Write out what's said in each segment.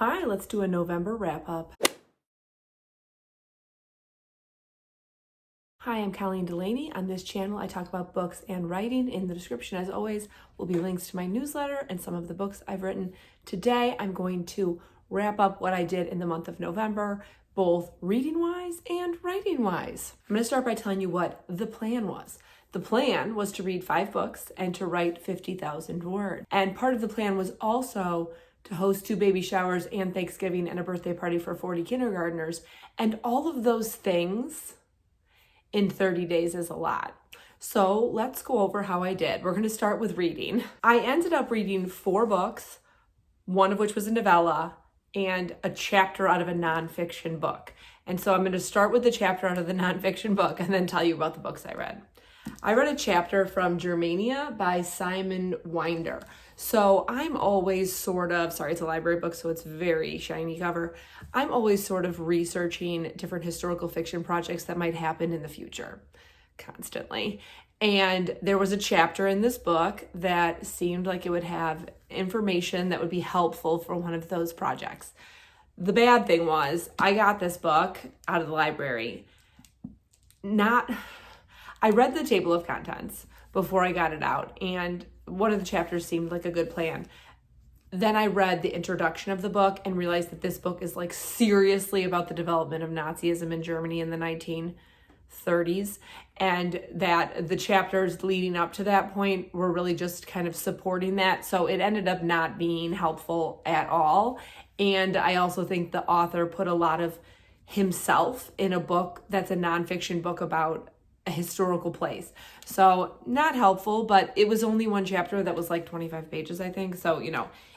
Hi, let's do a November wrap up. Hi, I'm Colleen Delaney. On this channel, I talk about books and writing. In the description, as always, will be links to my newsletter and some of the books I've written. Today, I'm going to wrap up what I did in the month of November, both reading-wise and writing-wise. I'm going to start by telling you what the plan was. The plan was to read 5 books and to write 50,000 words. And part of the plan was also to host 2 baby showers and Thanksgiving and a birthday party for 40 kindergartners. And all of those things in 30 days is a lot. So let's go over how I did. We're going to start with reading. I ended up reading 4 books, one of which was a novella and a chapter out of a nonfiction book. And so I'm going to start with the chapter out of the nonfiction book and then tell you about the books I read. I read a chapter from Germania by Simon Winder. So I'm always it's a library book, so it's very shiny cover. I'm always sort of researching different historical fiction projects that might happen in the future, constantly. And there was a chapter in this book that seemed like it would have information that would be helpful for one of those projects. The bad thing was, I got this book out of the library. I read the table of contents before I got it out, and one of the chapters seemed like a good plan. Then I read the introduction of the book and realized that this book is like seriously about the development of Nazism in Germany in the 1930s, and that the chapters leading up to that point were really just kind of supporting that. So it ended up not being helpful at all. And I also think the author put a lot of himself in a book that's a nonfiction book about a historical place. So not helpful, but it was only one chapter that was like 25 pages, I think. So,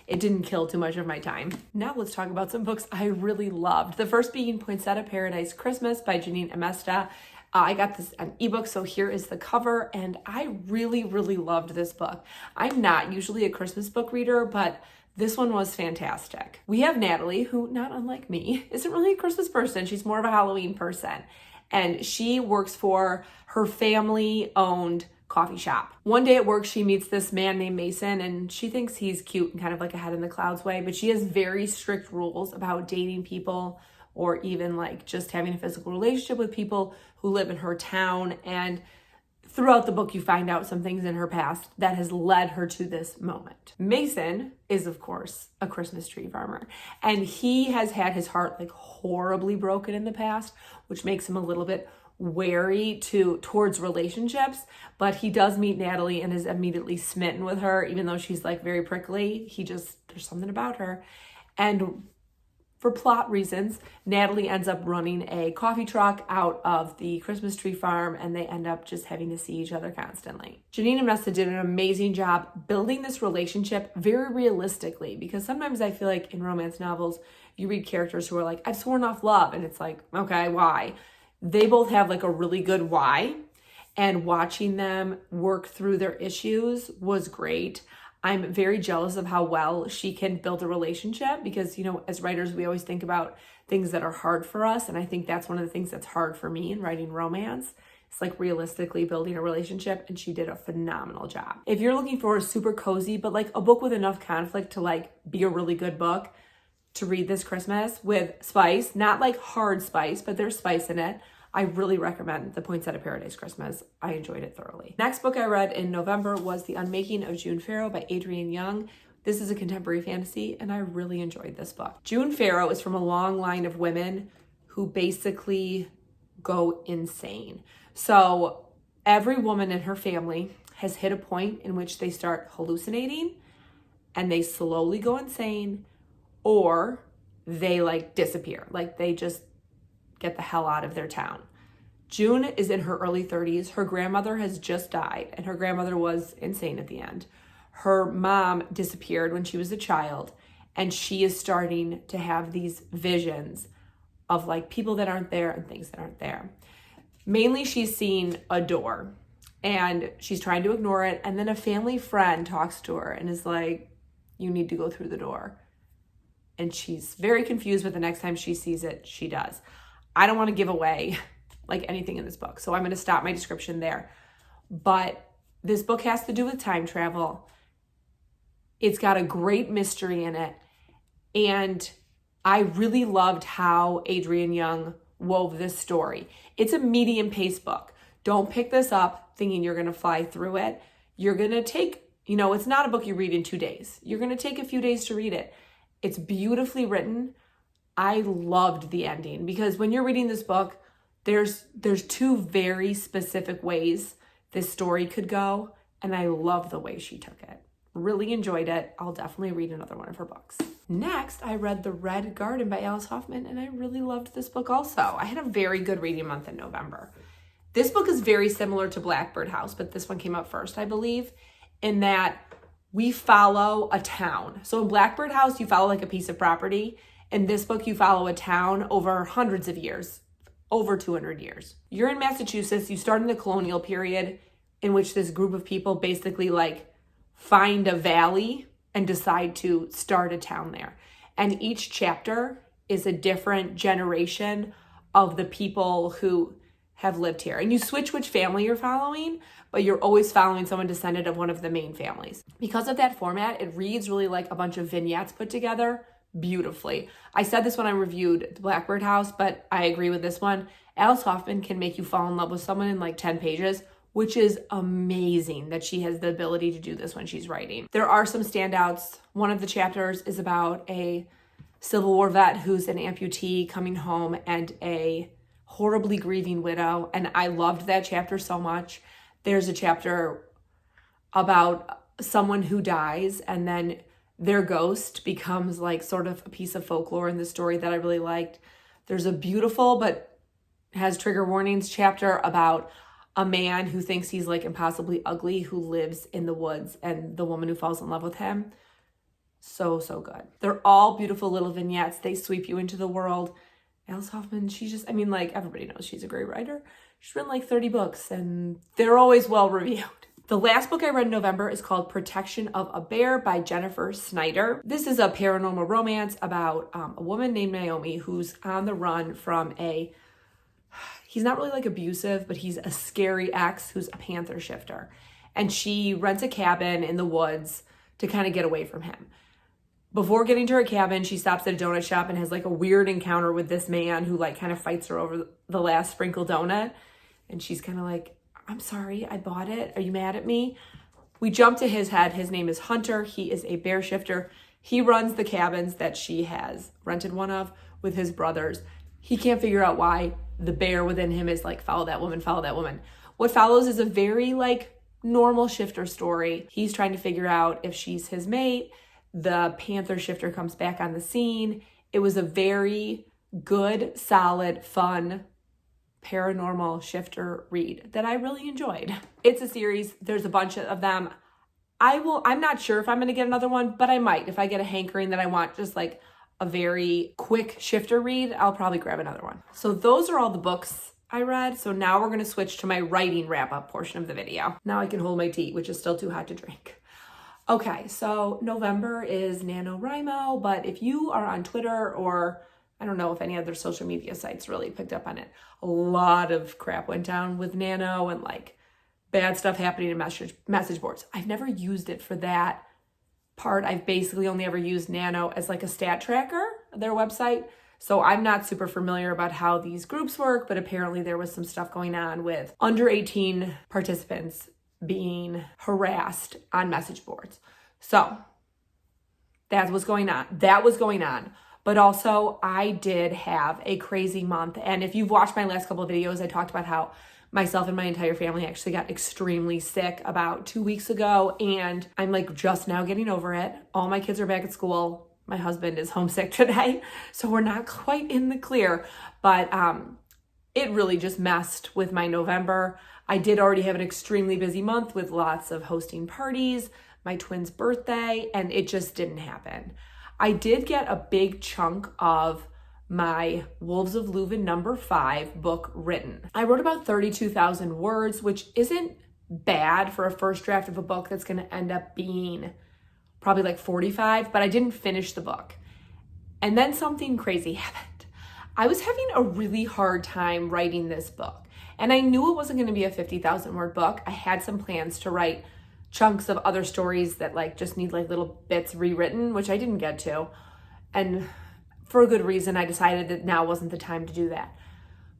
it didn't kill too much of my time. Now let's talk about some books I really loved. The first being Poinsettia Paradise Christmas by Janine Amesta. I got this an ebook, so here is the cover, and I really, really loved this book. I'm not usually a Christmas book reader, but this one was fantastic. We have Natalie, who, not unlike me, isn't really a Christmas person. She's more of a Halloween person. And she works for her family-owned coffee shop. One day at work, she meets this man named Mason, and she thinks he's cute and kind of like a head in the clouds way, but she has very strict rules about dating people or even like just having a physical relationship with people who live in her town. And throughout the book, you find out some things in her past that has led her to this moment. Mason is, of course, a Christmas tree farmer, and he has had his heart like horribly broken in the past, which makes him a little bit wary towards relationships. But he does meet Natalie and is immediately smitten with her, even though she's like very prickly. There's something about her. And for plot reasons, Natalie ends up running a coffee truck out of the Christmas tree farm, and they end up just having to see each other constantly. Janine Amesta did an amazing job building this relationship very realistically, because sometimes I feel like in romance novels, you read characters who are like, I've sworn off love, and it's like, okay, why? They both have like a really good why, and watching them work through their issues was great. I'm very jealous of how well she can build a relationship because, as writers, we always think about things that are hard for us. And I think that's one of the things that's hard for me in writing romance. It's like realistically building a relationship, and she did a phenomenal job. If you're looking for a super cozy, but like a book with enough conflict to like be a really good book to read this Christmas with spice, not like hard spice, but there's spice in it, I really recommend The Poinsettia Paradise Christmas. I enjoyed it thoroughly. Next book I read in November was The Unmaking of June Farrow by Adrienne Young. This is a contemporary fantasy, and I really enjoyed this book. June Farrow is from a long line of women who basically go insane. So every woman in her family has hit a point in which they start hallucinating and they slowly go insane, or they like disappear. Like they just get the hell out of their town. June is in her early 30s. Her grandmother has just died, and her grandmother was insane at the end. Her mom disappeared when she was a child, and she is starting to have these visions of like people that aren't there and things that aren't there. Mainly she's seeing a door, and she's trying to ignore it, and then a family friend talks to her and is like, you need to go through the door. And she's very confused, but the next time she sees it, she does. I don't want to give away like anything in this book, so I'm going to stop my description there. But this book has to do with time travel. It's got a great mystery in it, and I really loved how Adrienne Young wove this story. It's a medium-paced book. Don't pick this up thinking you're going to fly through it. You're going to take, it's not a book you read in 2 days. You're going to take a few days to read it. It's beautifully written. I loved the ending because when you're reading this book, there's 2 very specific ways this story could go, and I love the way she took it. Really enjoyed it. I'll definitely read another one of her books. Next, I read The Red Garden by Alice Hoffman, and I really loved this book also. I had a very good reading month in November. This book is very similar to Blackbird House, but this one came out first, I believe, in that we follow a town. So in Blackbird House, you follow like a piece of property. In this book, you follow a town over hundreds of years, over 200 years. You're in Massachusetts. You start in the colonial period in which this group of people basically like find a valley and decide to start a town there. And each chapter is a different generation of the people who have lived here. And you switch which family you're following, but you're always following someone descendant of one of the main families. Because of that format, it reads really like a bunch of vignettes put together beautifully. I said this when I reviewed The Blackbird House, but I agree with this one. Alice Hoffman can make you fall in love with someone in like 10 pages, which is amazing that she has the ability to do this when she's writing. There are some standouts. One of the chapters is about a Civil War vet who's an amputee coming home and a horribly grieving widow, and I loved that chapter so much. There's a chapter about someone who dies and then their ghost becomes like sort of a piece of folklore in the story that I really liked. There's a beautiful but has trigger warnings chapter about a man who thinks he's like impossibly ugly who lives in the woods and the woman who falls in love with him. So good. They're all beautiful little vignettes. They sweep you into the world. Alice Hoffman, everybody knows she's a great writer. She's written like 30 books and they're always well reviewed. The last book I read in November is called Protection of a Bear by Jennifer Snyder. This is a paranormal romance about a woman named Naomi who's on the run from he's not really like abusive, but he's a scary ex who's a panther shifter. And she rents a cabin in the woods to kind of get away from him. Before getting to her cabin, she stops at a donut shop and has like a weird encounter with this man who like kind of fights her over the last sprinkle donut. And she's kind of like, I'm sorry, I bought it. Are you mad at me? We jump to his head. His name is Hunter. He is a bear shifter. He runs the cabins that she has rented one of with his brothers. He can't figure out why the bear within him is like, follow that woman, follow that woman. What follows is a very like normal shifter story. He's trying to figure out if she's his mate. The panther shifter comes back on the scene. It was a very good, solid, fun paranormal shifter read that I really enjoyed. It's a series. There's a bunch of them. I'm not sure if I'm going to get another one, but I might. If I get a hankering that I want just like a very quick shifter read, I'll probably grab another one. So those are all the books I read. So now we're going to switch to my writing wrap-up portion of the video. Now I can hold my tea, which is still too hot to drink. Okay, so November is NaNoWriMo, but if you are on Twitter or I don't know if any other social media sites really picked up on it, a lot of crap went down with Nano and like bad stuff happening in message boards. I've never used it for that part. I've basically only ever used Nano as like a stat tracker, their website. So I'm not super familiar about how these groups work, but apparently there was some stuff going on with under 18 participants being harassed on message boards. So that was going on. But also I did have a crazy month. And if you've watched my last couple of videos, I talked about how myself and my entire family actually got extremely sick about 2 weeks ago. And I'm like just now getting over it. All my kids are back at school. My husband is homesick today. So we're not quite in the clear, but it really just messed with my November. I did already have an extremely busy month with lots of hosting parties, my twin's birthday, and it just didn't happen. I did get a big chunk of my Wolves of Leuven #5 book written. I wrote about 32,000 words, which isn't bad for a first draft of a book that's going to end up being probably like 45, but I didn't finish the book. And then something crazy happened. I was having a really hard time writing this book. And I knew it wasn't going to be a 50,000 word book. I had some plans to write chunks of other stories that like just need like little bits rewritten, which I didn't get to. And for a good reason, I decided that now wasn't the time to do that.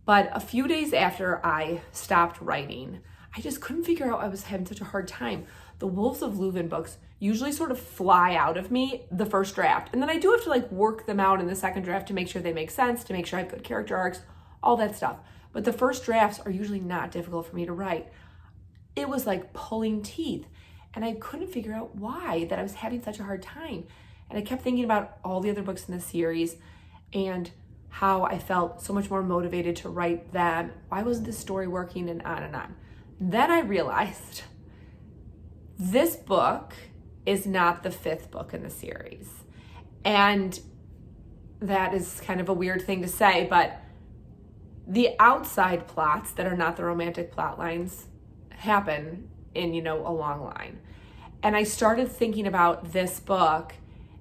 But a few days after I stopped writing, I just couldn't figure out I was having such a hard time. The Wolves of Leuven books usually sort of fly out of me the first draft. And then I do have to like work them out in the second draft to make sure they make sense, to make sure I have good character arcs, all that stuff. But the first drafts are usually not difficult for me to write. It was like pulling teeth. And I couldn't figure out why that I was having such a hard time. And I kept thinking about all the other books in the series and how I felt so much more motivated to write them. Why wasn't this story working, and on and on. Then I realized this book is not the 5th book in the series. And that is kind of a weird thing to say, but the outside plots that are not the romantic plot lines happen in, a long line. And I started thinking about this book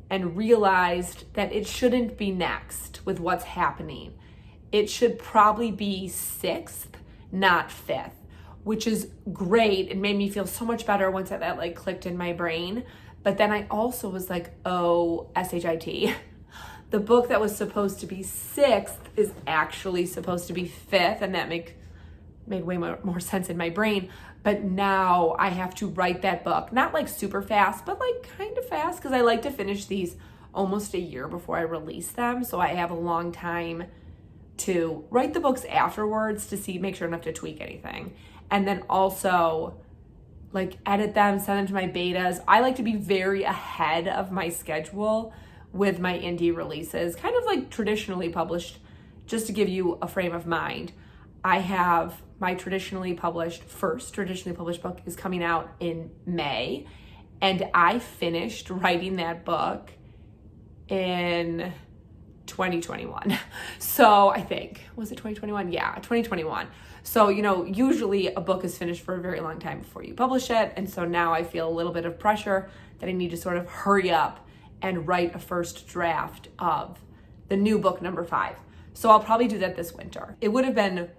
and realized that it shouldn't be next with what's happening. It should probably be 6th, not 5th, which is great. It made me feel so much better once that like clicked in my brain. But then I also was like, oh, SHIT. The book that was supposed to be 6th is actually supposed to be 5th, and that made way more sense in my brain. But now I have to write that book, not like super fast, but like kind of fast, because I like to finish these almost a year before I release them. So I have a long time to write the books afterwards to make sure I don't have to tweak anything. And then also like edit them, send them to my betas. I like to be very ahead of my schedule with my indie releases, kind of like traditionally published, just to give you a frame of mind. I have my traditionally published book is coming out in May, and I finished writing that book in 2021. So I think, was it 2021? Yeah, 2021. So, usually a book is finished for a very long time before you publish it. And so now I feel a little bit of pressure that I need to sort of hurry up and write a first draft of the new book number 5. So I'll probably do that this winter. It would have been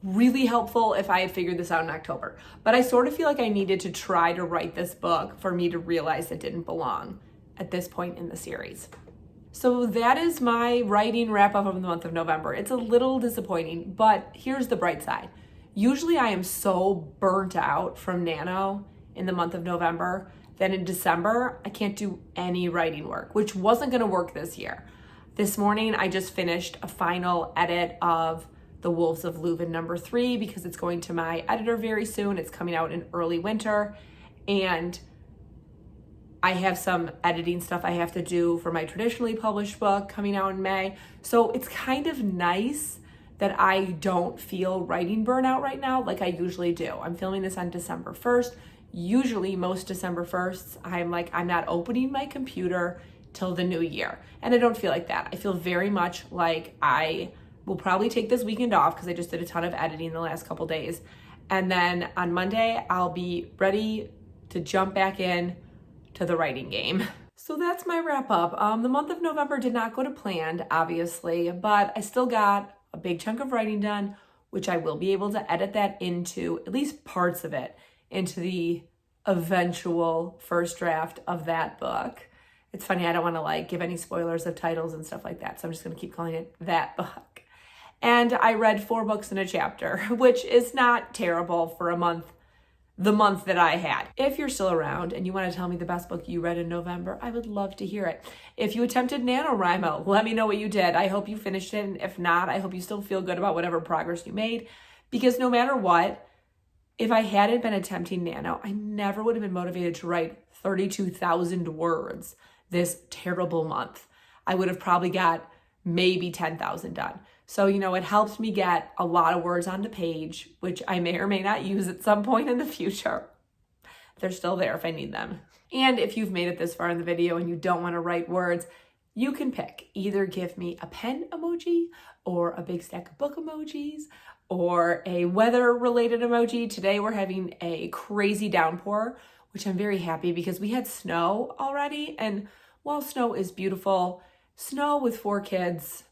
really helpful if I had figured this out in October, but I sort of feel like I needed to try to write this book for me to realize it didn't belong at this point in the series. So that is my writing wrap up of the month of November. It's a little disappointing, but here's the bright side. Usually I am so burnt out from Nano in the month of November that in December I can't do any writing work, which wasn't going to work this year. This morning I just finished a final edit of The Wolves of Leuven number 3 because it's going to my editor very soon. It's coming out in early winter, and I have some editing stuff I have to do for my traditionally published book coming out in May. So it's kind of nice that I don't feel writing burnout right now like I usually do. I'm filming this on December 1st. Usually most December 1st, I'm not opening my computer till the new year. And I don't feel like that. I feel very much like I will probably take this weekend off because I just did a ton of editing the last couple days. And then on Monday, I'll be ready to jump back in to the writing game. So that's my wrap up. The month of November did not go to plan, obviously, but I still got a big chunk of writing done, which I will be able to edit that into, at least parts of it, into the eventual first draft of that book. It's funny, I don't want to give any spoilers of titles and stuff like that, so I'm just going to keep calling it that book. And I read 4 books in a chapter, which is not terrible for the month that I had. If you're still around and you want to tell me the best book you read in November, I would love to hear it. If you attempted NaNoWriMo, let me know what you did. I hope you finished it, and if not, I hope you still feel good about whatever progress you made, because no matter what, if I hadn't been attempting Nano, I never would have been motivated to write 32,000 words this terrible month. I would have probably got maybe 10,000 done. So, it helped me get a lot of words onto page, which I may or may not use at some point in the future. They're still there if I need them. And if you've made it this far in the video and you don't want to write words, you can pick. Either give me a pen emoji or a big stack of book emojis or a weather-related emoji. Today we're having a crazy downpour, which I'm very happy because we had snow already. And while snow is beautiful, snow with 4 kids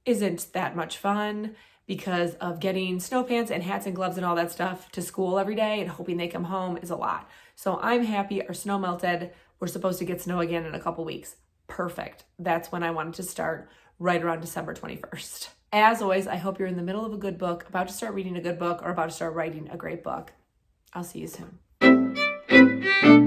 isn't that much fun because of getting snow pants and hats and gloves and all that stuff to school every day and hoping they come home is a lot. So I'm happy our snow melted. We're supposed to get snow again in a couple weeks. Perfect. That's when I wanted to start right around December 21st. As always, I hope you're in the middle of a good book, about to start reading a good book, or about to start writing a great book. I'll see you soon.